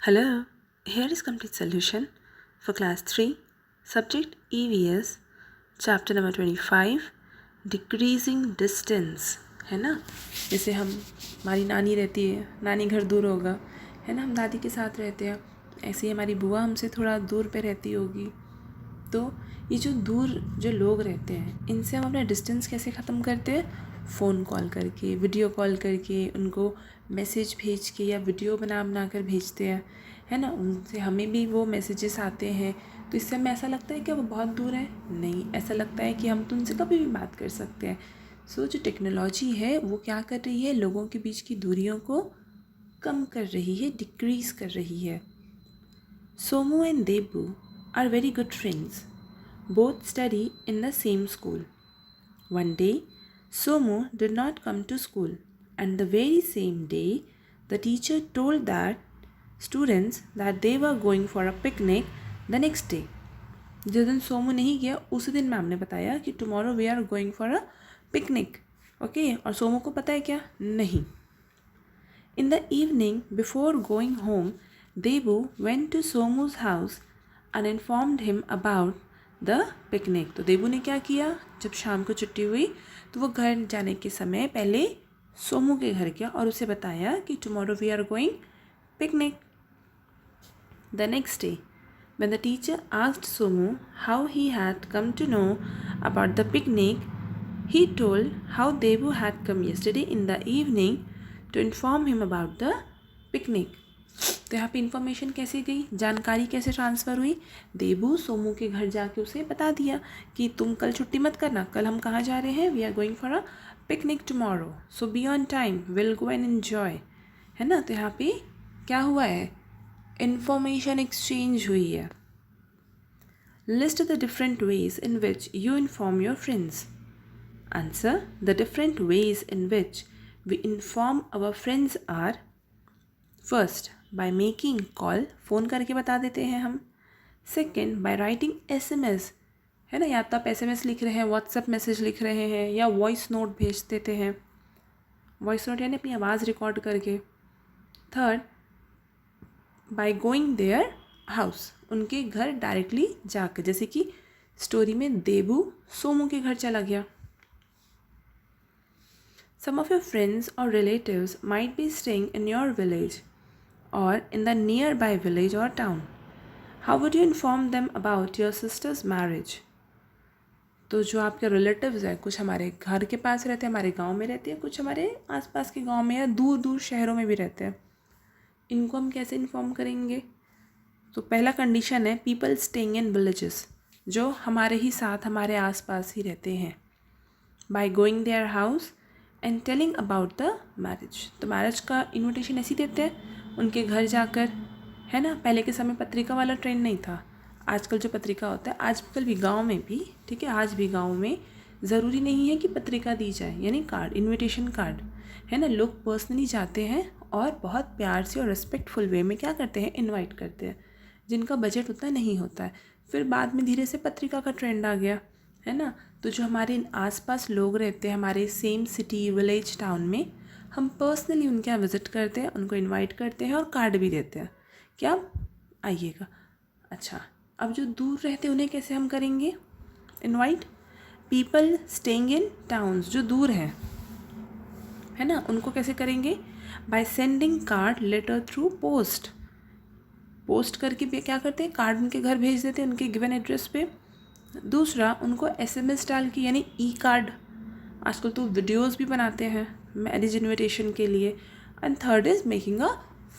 Hello, here is complete solution for class 3, subject EVS, chapter number 25, decreasing distance, है ना। जैसे हमारी नानी रहती है, नानी घर दूर होगा, है ना, हम दादी के साथ रहते हैं, ऐसे ही हमारी बुआ हमसे थोड़ा दूर पे रहती होगी। तो ये जो दूर जो लोग रहते हैं, इनसे हम अपना डिस्टेंस कैसे ख़त्म करते हैं? फ़ोन कॉल करके, वीडियो कॉल करके, उनको मैसेज भेज के या वीडियो बना कर भेजते हैं, है ना। उनसे हमें भी वो मैसेजेस आते हैं, तो इससे हमें ऐसा लगता है कि वो बहुत दूर है। नहीं, ऐसा लगता है कि हम तो उनसे कभी भी बात कर सकते हैं। सो जो टेक्नोलॉजी है वो क्या कर रही है, लोगों के बीच की दूरियों को कम कर रही है, डिक्रीज़ कर रही है। Somu and Debu are very good friends. Both study in the same school. One day, Somu did not come to school, and the very same day, the teacher told that students that they were going for a picnic the next day. जिस दिन सोमू नहीं गया उसी दिन ma'am ने बताया कि tomorrow we are going for a picnic. Okay, और सोमू को पता है क्या? नहीं. In the evening, before going home, Debu went to Somu's house and informed him about the picnic. तो देबू ने क्या किया? जब शाम को छुट्टी हुई तो वो घर जाने के समय पहले सोमू के घर गया और उसे बताया कि tomorrow we are going picnic. The next day when the teacher asked Somu how he had come to know about the picnic, he told how Debu had come yesterday in the evening to inform him about the picnic. तो यहाँ पे information कैसे गई, जानकारी कैसे transfer हुई? देबू सोमू के घर जाके उसे बता दिया कि तुम कल छुट्टी मत करना, कल हम कहाँ जा रहे हैं, we are going for a picnic tomorrow, so be on time, will go and enjoy, है ना. तो यहाँ पे क्या हुआ है? इन्फॉर्मेशन एक्सचेंज हुई है. List the different ways in which you inform your friends. Answer: the different ways in which we inform our friends are: first, by making call, phone करके बता देते हैं हम. सेकेंड, बाय राइटिंग SMS, है ना, या तो आप SMS लिख रहे हैं, व्हाट्सएप मैसेज लिख रहे हैं, या वॉइस नोट भेज देते हैं. वॉइस नोट यानी अपनी आवाज़ रिकॉर्ड करके. Third, by going their house, उनके घर डायरेक्टली जाकर, जैसे कि स्टोरी में देबू सोमू के घर चला गया. Some of your friends or relatives might be staying in your village or in the nearby village or town. How would you inform them about your sister's marriage? तो जो आपके रिलेटिव्स हैं, कुछ हमारे घर के पास रहते हैं, हमारे गांव में रहते हैं, कुछ हमारे आसपास के गांव में या दूर दूर शहरों में भी रहते हैं, इनको हम कैसे इन्फॉर्म करेंगे? तो पहला कंडीशन है पीपल स्टेइंग इन विलेजेस, जो हमारे ही साथ हमारे आसपास ही रहते हैं. By going their house and telling about the marriage, तो मैरिज का इन्विटेशन ऐसे ही देते हैं उनके घर जाकर, है ना. पहले के समय पत्रिका वाला ट्रेंड नहीं था. आजकल जो पत्रिका होता है, आजकल भी गांव में भी, ठीक है, आज भी गांव में ज़रूरी नहीं है कि पत्रिका दी जाए, यानी कार्ड, इन्विटेशन कार्ड, है ना. लोग पर्सनली जाते हैं और बहुत प्यार से और रिस्पेक्टफुल वे में क्या करते हैं, इन्वाइट करते हैं, जिनका बजट उतना नहीं होता है. फिर बाद में धीरे से पत्रिका का ट्रेंड आ गया, है ना. तो जो हमारे आसपास लोग रहते हैं, हमारे सेम सिटी, विलेज, टाउन में, हम पर्सनली उनके यहाँ विज़िट करते हैं, उनको इनवाइट करते हैं और कार्ड भी देते हैं कि आप आइएगा. अच्छा, अब जो दूर रहते हैं उन्हें कैसे हम करेंगे invite? People staying in towns, जो दूर हैं, है ना, उनको कैसे करेंगे? By sending card letter through post. Post करके भी क्या करते हैं, कार्ड उनके घर भेज देते हैं उनके गिवन एड्रेस पे. दूसरा, उनको SMS डाल के, यानी कार्ड, आजकल तो वीडियोस भी बनाते हैं मैरिज इनविटेशन के लिए. And third is making a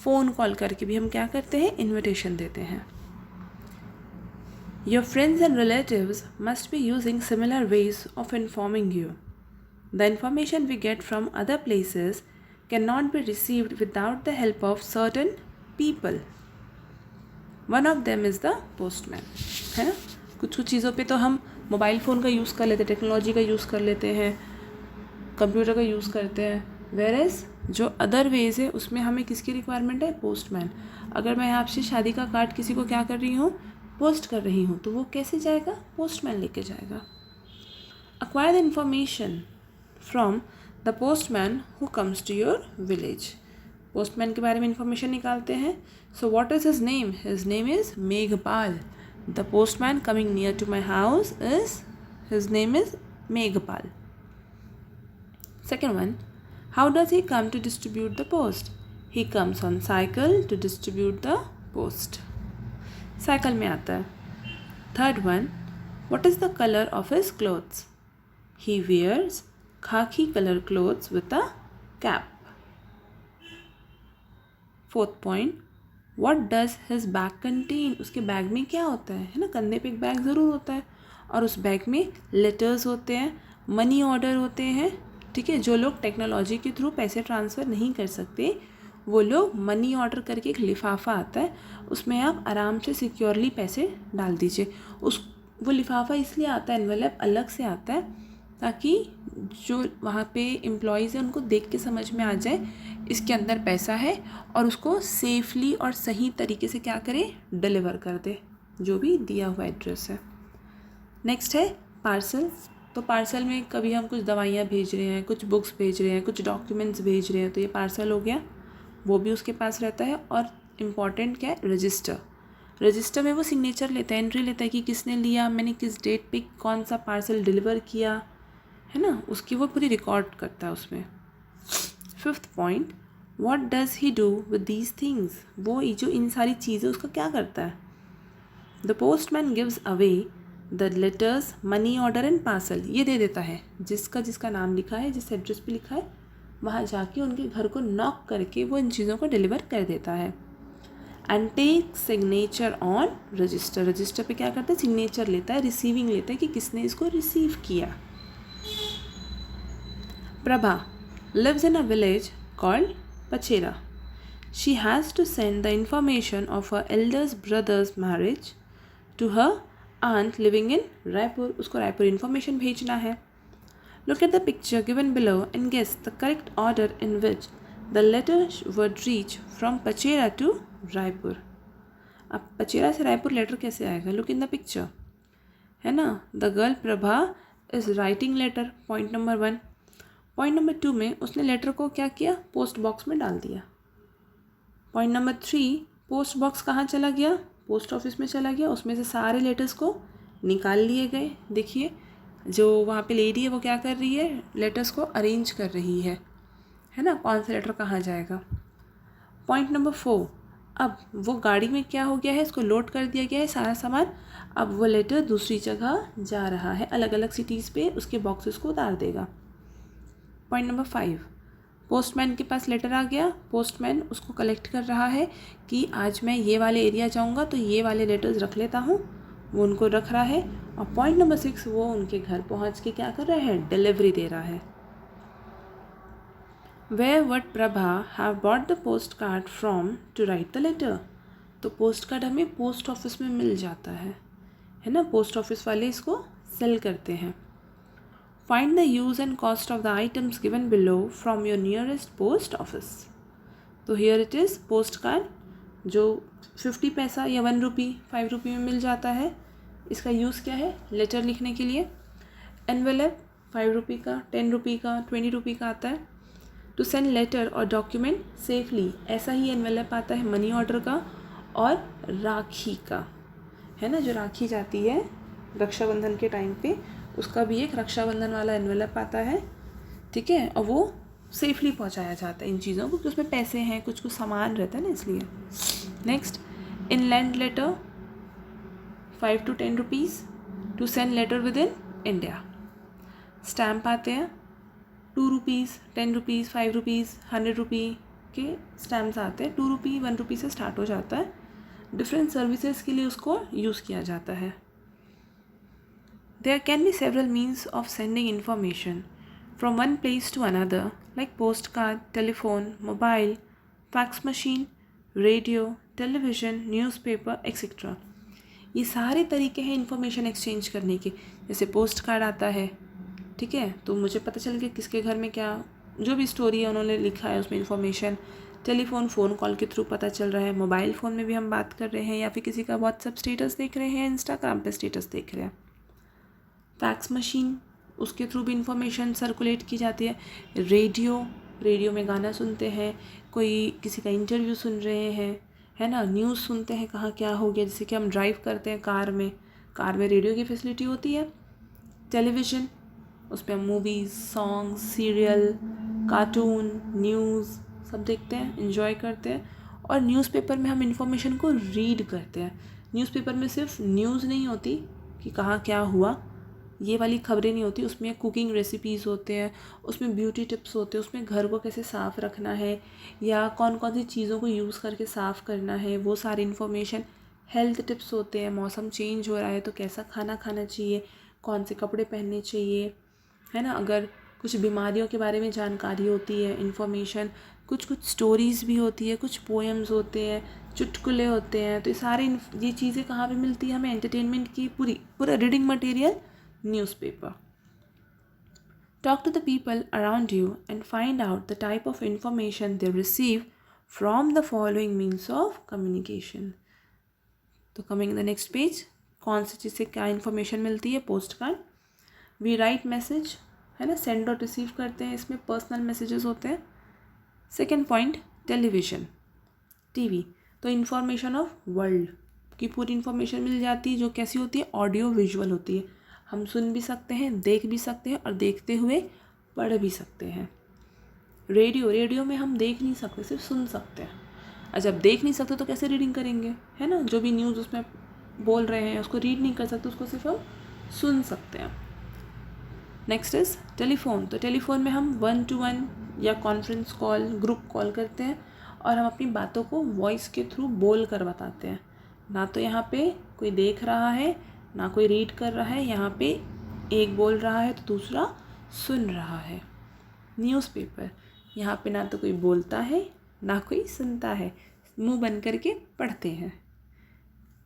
phone call करके भी हम क्या करते हैं, इनविटेशन देते हैं. Your friends and relatives must be using similar ways of informing you. The information we get from other places can not be received without the help of certain people. One of them is the postman, है ना. कुछ चीज़ों पे तो हम mobile phone का use कर लेते हैं, टेक्नोलॉजी का यूज़ कर लेते हैं, कंप्यूटर का यूज़ करते हैं. वेयरएज जो अदर वेज है उसमें हमें किसकी रिक्वायरमेंट है, पोस्टमैन. अगर मैं आपसे शादी का कार्ड किसी को क्या कर रही हूँ, पोस्ट कर रही हूँ, तो वो कैसे जाएगा, पोस्टमैन लेके जाएगा. Acquire the information from the postman who comes to your village. Postman के बारे में इंफॉर्मेशन निकालते हैं. So what is his name? His name is Meghpal. The postman coming near to my house is his name is Meghpal. Second one, how does he come to distribute the post? He comes on cycle to distribute the post. Cycle में आता है. Third one, what is the color of his clothes? He wears khaki color clothes with a cap. Fourth point, what does his bag contain? उसके bag में क्या होता है ना, कंधे पे एक बैग ज़रूर होता है और उस बैग में लेटर्स होते हैं, मनी ऑर्डर होते हैं. ठीक है, जो लोग टेक्नोलॉजी के थ्रू पैसे ट्रांसफ़र नहीं कर सकते वो लोग मनी ऑर्डर करके एक लिफाफा आता है, उसमें आप आराम से सिक्योरली पैसे डाल दीजिए. वो लिफाफा इसलिए आता है, एनवेलप अलग से आता है ताकि जो वहाँ पे एम्प्लॉयज़ हैं उनको देख के समझ में आ जाए इसके अंदर पैसा है और उसको सेफली और सही तरीके से क्या करें, डिलीवर कर दे जो भी दिया हुआ एड्रेस है. नेक्स्ट है पार्सल. तो पार्सल में कभी हम कुछ दवाइयाँ भेज रहे हैं, कुछ बुक्स भेज रहे हैं, कुछ डॉक्यूमेंट्स भेज रहे हैं, तो ये पार्सल हो गया, वो भी उसके पास रहता है. और इम्पॉर्टेंट क्या है, रजिस्टर. रजिस्टर में वो सिग्नेचर लेता है, एंट्री लेता है कि किसने लिया, मैंने किस डेट पे कौन सा पार्सल डिलीवर किया है ना, उसकी वो पूरी रिकॉर्ड करता है उसमें. Fifth point, what does he do with these things? वो जो इन सारी चीज़ें उसका क्या करता है? The postman gives away the letters, money order and parcel. ये दे देता है जिसका जिसका नाम लिखा है, जिस एड्रेस पे लिखा है, वहाँ जाके उनके घर को नॉक करके वो इन चीज़ों को डिलीवर कर देता है. And take signature on register. Register पे क्या करता है, सिग्नेचर लेता है, रिसीविंग लेता है कि किसने इसको रिसीव किया. Prabha lives in a village called Pachera. She has to send the information of her eldest brother's marriage to her aunt living in Raipur. उसको रायपुर information भेजना है. Look at the picture given below and guess the correct order in which the letter would reach from Pachera to Raipur. अब पचेरा से Raipur letter कैसे आएगा? Look in the picture, है ना. The girl Prabha is writing letter. Point number 1. Point number 2 में उसने letter को क्या किया, पोस्ट बॉक्स में डाल दिया. पॉइंट नंबर 3, पोस्ट बॉक्स कहाँ चला गया, पोस्ट ऑफिस में चला गया, उसमें से सारे लेटर्स को निकाल लिए गए. देखिए जो वहाँ पे लेडी है वो क्या कर रही है, लेटर्स को अरेंज कर रही है ना, कौन सा लेटर कहाँ जाएगा. पॉइंट नंबर 4, अब वो गाड़ी में क्या हो गया है, इसको लोड कर दिया गया है सारा सामान. अब वो लेटर दूसरी जगह जा रहा है, अलग अलग सिटीज़ पे उसके बॉक्सेस को उतार देगा. पॉइंट नंबर 5, पोस्टमैन के पास लेटर आ गया, पोस्टमैन उसको कलेक्ट कर रहा है कि आज मैं ये वाले एरिया जाऊंगा तो ये वाले लेटर्स रख लेता हूँ, वो उनको रख रहा है. और पॉइंट नंबर 6, वो उनके घर पहुँच के क्या कर रहा है, डिलीवरी दे रहा है. Where would Prabha have bought the post card from to write the letter? तो पोस्ट कार्ड हमें पोस्ट ऑफिस में मिल जाता है ना, पोस्ट ऑफिस वाले इसको सेल करते हैं. Find the use and cost of the items given below from your nearest post office. तो here it is, post card जो 50 पैसा या 1 रुपी 5 रुपी में मिल जाता है, इसका यूज़ क्या है, लेटर लिखने के लिए. एनवेलप 5 रुपी का, 10 रुपी का, 20 रुपी का आता है. टू सेंड लेटर और डॉक्यूमेंट सेफली, ऐसा ही एनवेलप आता है मनी ऑर्डर का और राखी का, है ना, जो राखी जाती है रक्षाबंधन के टाइम पे, उसका भी एक रक्षाबंधन वाला एनवेलप आता है. ठीक है, और वो सेफली पहुंचाया जाता है इन चीज़ों को, क्योंकि उसमें पैसे हैं, कुछ कुछ सामान रहता है ना, इसलिए. Next, inland letter 5 to 10 rupees to send letter within India. Stamp आते हैं 2 रुपीज़, 10 रुपीज़, 5 रुपीज़, 100 रुपी के स्टैम्प्स आते हैं. 2 रुपी 1 रुपी से स्टार्ट हो जाता है. डिफरेंट सर्विसेज के लिए उसको यूज़ किया जाता है. There can be several means of sending information from one place to another, like postcard, telephone, mobile, fax machine, radio, television, newspaper, etc. ये सारे तरीके हैं इंफॉर्मेशन एक्सचेंज करने के. जैसे पोस्ट कार्ड आता है, ठीक है, तो मुझे पता चल गया किसके घर में क्या, जो भी स्टोरी है उन्होंने लिखा है उसमें इंफॉर्मेशन. टेलीफोन, फ़ोन कॉल के थ्रू पता चल रहा है. मोबाइल फ़ोन में भी हम बात कर रहे हैं, या फिर किसी का व्हाट्सएप स्टेटस देख रहे हैं, इंस्टाग्राम पे स्टेटस देख रहे हैं. फैक्स मशीन, उसके थ्रू भी इंफॉर्मेशन सर्कुलेट की जाती है. रेडियो, रेडियो में गाना सुनते हैं, कोई किसी का इंटरव्यू सुन रहे हैं, है ना, न्यूज़ सुनते हैं कहाँ क्या हो गया। जैसे कि हम ड्राइव करते हैं कार में रेडियो की फैसिलिटी होती है। टेलीविज़न, उस पर हम movies, song, serial, cartoon, news सब देखते हैं, एंजॉय करते हैं। और न्यूज़पेपर में हम इंफॉर्मेशन को रीड करते हैं। न्यूज़पेपर में सिर्फ न्यूज़ नहीं होती कि कहाँ क्या हुआ, ये वाली खबरें नहीं होती, उसमें कुकिंग रेसिपीज़ होते हैं, उसमें ब्यूटी टिप्स होते हैं, उसमें घर को कैसे साफ़ रखना है या कौन कौन सी चीज़ों को यूज़ करके साफ़ करना है, वो सारी इन्फॉर्मेशन। हेल्थ टिप्स होते हैं, मौसम चेंज हो रहा है तो कैसा खाना खाना चाहिए, कौन से कपड़े पहनने चाहिए, है ना। अगर कुछ बीमारियों के बारे में जानकारी होती है, इन्फॉर्मेशन, कुछ स्टोरीज़ भी होती है, कुछ पोएम्स होते हैं, चुटकुले होते हैं। तो ये चीज़ें कहाँ पे मिलती है हमें? एंटरटेनमेंट की पूरा reading material newspaper. Talk to the people around you and find out the type of information they receive from the following means of communication. तो कमिंग द नेक्स्ट पेज, कौन सी चीज़ से क्या इन्फॉर्मेशन मिलती है? Post card. We write message, है ना, सेंड और रिसीव करते हैं, इसमें पर्सनल मैसेजेस होते हैं। सेकेंड पॉइंट, टेलीविज़न, टीवी, तो इन्फॉर्मेशन ऑफ वर्ल्ड की पूरी इन्फॉर्मेशन मिल जाती है, जो कैसी होती है? ऑडियो विजुअल होती है। हम सुन भी सकते हैं, देख भी सकते हैं और देखते हुए पढ़ भी सकते हैं। रेडियो में हम देख नहीं सकते, सिर्फ सुन सकते हैं। जब देख नहीं सकते तो कैसे रीडिंग करेंगे, है ना। जो भी न्यूज़ उसमें बोल रहे हैं उसको रीड नहीं कर सकते, उसको सिर्फ हम सुन सकते हैं। नेक्स्ट इज़ टेलीफोन, तो टेलीफोन में हम 1-to-1 या कॉन्फ्रेंस कॉल, ग्रुप कॉल करते हैं और हम अपनी बातों को वॉइस के थ्रू बोल कर बताते हैं। ना तो यहाँ पे कोई देख रहा है, ना कोई रीड कर रहा है, यहाँ पे एक बोल रहा है तो दूसरा सुन रहा है। न्यूज़पेपर, यहाँ पे ना तो कोई बोलता है ना कोई सुनता है, मुंह बंद करके पढ़ते हैं।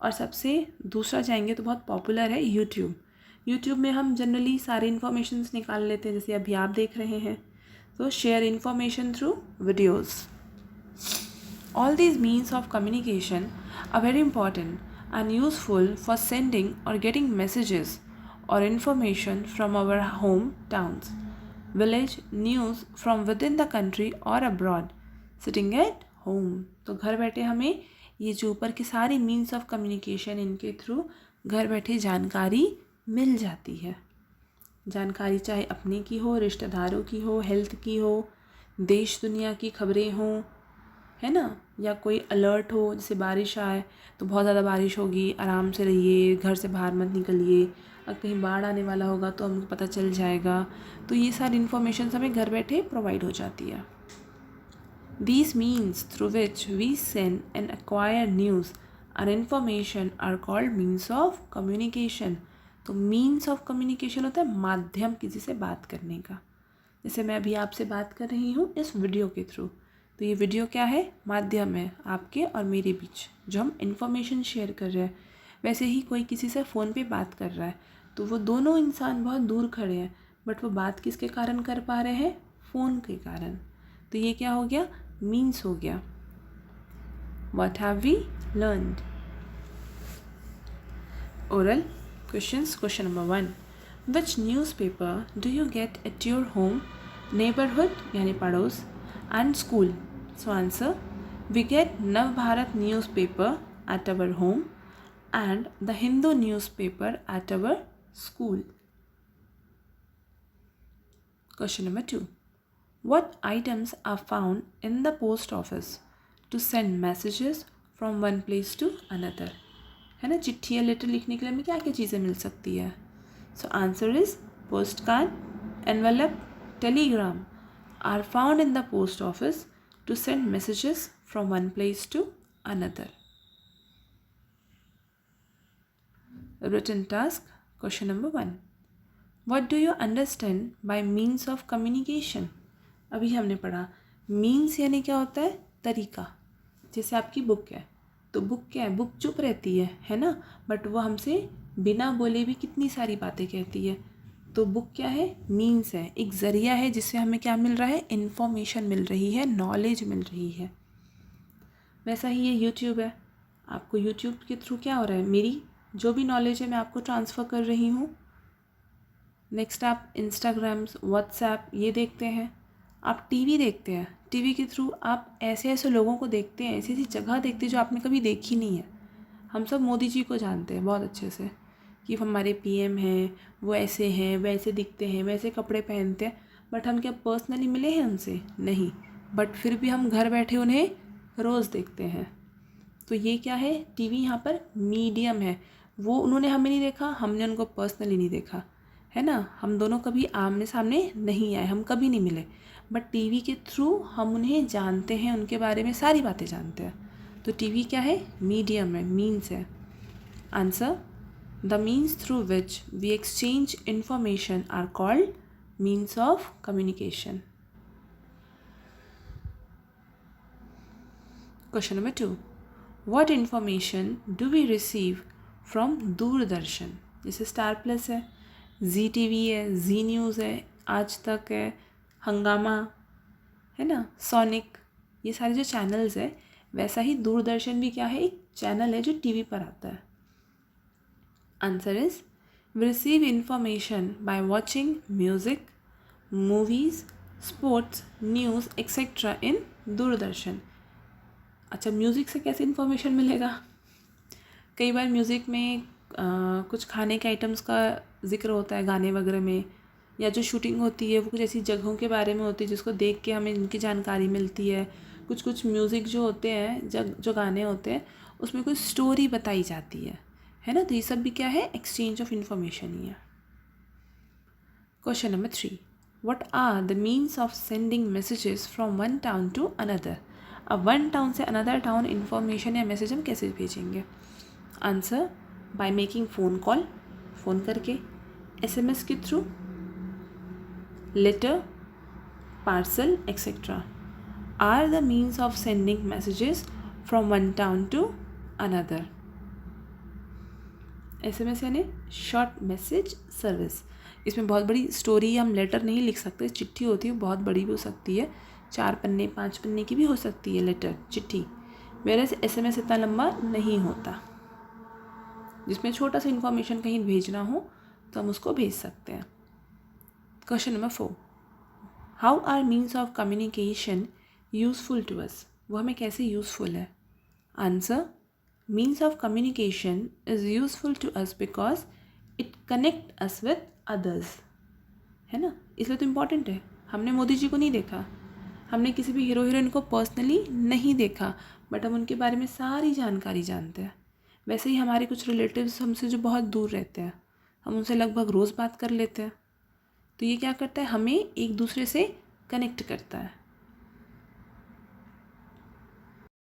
और सबसे दूसरा जाएंगे तो बहुत पॉपुलर है यूट्यूब में हम जनरली सारे इन्फॉर्मेशंस निकाल लेते हैं, जैसे अभी आप देख रहे हैं। तो share information through videos. All these means of communication are very important and useful for sending or getting messages or information from our hometowns, village, news from within the country or abroad, sitting at home. तो घर बैठे हमें ये जो ऊपर के सारे means of communication, इनके थ्रू घर बैठे जानकारी मिल जाती है। जानकारी चाहे अपने की हो, रिश्तेदारों की हो, हेल्थ की हो, देश दुनिया की खबरें हों, है ना, या कोई अलर्ट हो, जैसे बारिश आए तो बहुत ज़्यादा बारिश होगी, आराम से रहिए, घर से बाहर मत निकलिए, अगर कहीं बाढ़ आने वाला होगा तो हमको पता चल जाएगा। तो ये सारी इन्फॉर्मेशन हमें घर बैठे प्रोवाइड हो जाती है। These means through which we send and acquire news and information are called means of communication. तो means of communication होता है माध्यम किसी से बात करने का। जैसे मैं अभी आपसे बात कर रही हूँ इस वीडियो के थ्रू, तो ये वीडियो क्या है? माध्यम है आपके और मेरे बीच, जो हम इन्फॉर्मेशन शेयर कर रहे हैं। वैसे ही कोई किसी से फ़ोन पे बात कर रहा है तो वो दोनों इंसान बहुत दूर खड़े हैं, बट वो बात किसके कारण कर पा रहे हैं? फ़ोन के कारण। तो ये क्या हो गया? मीन्स हो गया। What have we learned? Oral questions. Question number 1. Which newspaper do you get at your home, neighborhood यानी पड़ोस, and school? So answer, we get Navbharat newspaper at our home and the Hindu newspaper at our school. Question number 2. What items are found in the post office to send messages from one place to another? है ना, चिट्ठी या letter लिखने के लिए हमें क्या क्या चीज़ें मिल सकती है? So answer is post card, envelope, telegram are found in the post office to send messages from one place to another. Written task. Question number 1. What do you understand by means of communication? अभी हमने पढ़ा means यानी क्या होता है? तरीका। जैसे आपकी बुक है तो बुक क्या है? बुक चुप रहती है ना, बट वो हमसे बिना बोले भी कितनी सारी बातें कहती है। तो बुक क्या है? मीन्स है, एक ज़रिया है जिससे हमें क्या मिल रहा है? इन्फॉर्मेशन मिल रही है, नॉलेज मिल रही है। वैसा ही ये यूट्यूब है, आपको यूट्यूब के थ्रू क्या हो रहा है? मेरी जो भी नॉलेज है मैं आपको ट्रांसफ़र कर रही हूँ। नेक्स्ट आप इंस्टाग्राम्स, व्हाट्सएप ये देखते हैं, आप टीवी देखते हैं, टीवी के थ्रू आप ऐसे ऐसे लोगों को देखते हैं, ऐसी ऐसी जगह देखते हैं जो आपने कभी देखी नहीं है। हम सब मोदी जी को जानते हैं बहुत अच्छे से कि हमारे पीएम हैं, वो ऐसे हैं, वैसे दिखते हैं, वैसे कपड़े पहनते हैं, बट हम क्या पर्सनली मिले हैं उनसे? नहीं, बट फिर भी हम घर बैठे उन्हें रोज़ देखते हैं। तो ये क्या है? टीवी यहाँ पर मीडियम है। वो उन्होंने हमें नहीं देखा, हमने उनको पर्सनली नहीं देखा, है ना। हम दोनों कभी आमने सामने नहीं आए, हम कभी नहीं मिले, बट टीवी के थ्रू हम उन्हें जानते हैं, उनके बारे में सारी बातें जानते हैं। तो टीवी क्या है? मीडियम है, मीन्स है। Answer, the means through which we exchange information are called means of communication. Question number 2, what information do we receive from Doordarshan? जैसे स्टार प्लस है, जी टीवी है, जी न्यूज़ है, आज तक है, हंगामा है ना, सोनिक, ये सारे जो चैनल्स है, वैसा ही दूरदर्शन भी क्या है? एक चैनल है जो टीवी पर आता है। Answer is, we receive information by watching music, movies, sports, news etcetera in Doordarshan. अच्छा, म्यूज़िक से कैसे इन्फॉर्मेशन मिलेगा? कई बार म्यूज़िक में कुछ खाने के आइटम्स का जिक्र होता है गाने वगैरह में, या जो शूटिंग होती है वो कुछ ऐसी जगहों के बारे में होती है जिसको देख के हमें इनकी जानकारी मिलती है। कुछ म्यूज़िक जो होते हैं, जो गाने होते हैं, उसमें कोई स्टोरी बताई जाती है ना। तो ये सब भी क्या है? एक्सचेंज ऑफ इंफॉर्मेशन ही है। Question number 3, what are the means of sending messages from one town to another? अब वन टाउन से अनदर टाउन इन्फॉर्मेशन या मैसेज हम कैसे भेजेंगे? Answer, by making phone call, phone करके, SMS के थ्रू, letter, parcel etcetera are the means of sending messages from one town to another. SMS यानी शॉर्ट मैसेज सर्विस। इसमें बहुत बड़ी स्टोरी हम लेटर नहीं लिख सकते, चिट्ठी होती है, बहुत बड़ी भी हो सकती है, 4 पन्ने 5 पन्ने की भी हो सकती है लेटर, चिट्ठी। वेयरएज़ SMS इतना लंबा नहीं होता। जिसमें छोटा सा इन्फॉर्मेशन कहीं भेजना हो तो हम उसको भेज सकते हैं। Question number 4, how are means of communication useful to us? वो हमें कैसे यूज़फुल है? Answer, means of communication is useful to us because it connect us with others, है ना। इसलिए तो इम्पॉर्टेंट है। हमने मोदी जी को नहीं देखा, हमने किसी भी हीरो हीरोइन को पर्सनली नहीं देखा, बट हम उनके बारे में सारी जानकारी जानते हैं। वैसे ही हमारे कुछ रिलेटिव्स हमसे जो बहुत दूर रहते हैं, हम उनसे लगभग रोज़ बात कर लेते हैं। तो ये क्या करता है? हमें एक दूसरे से कनेक्ट करता है।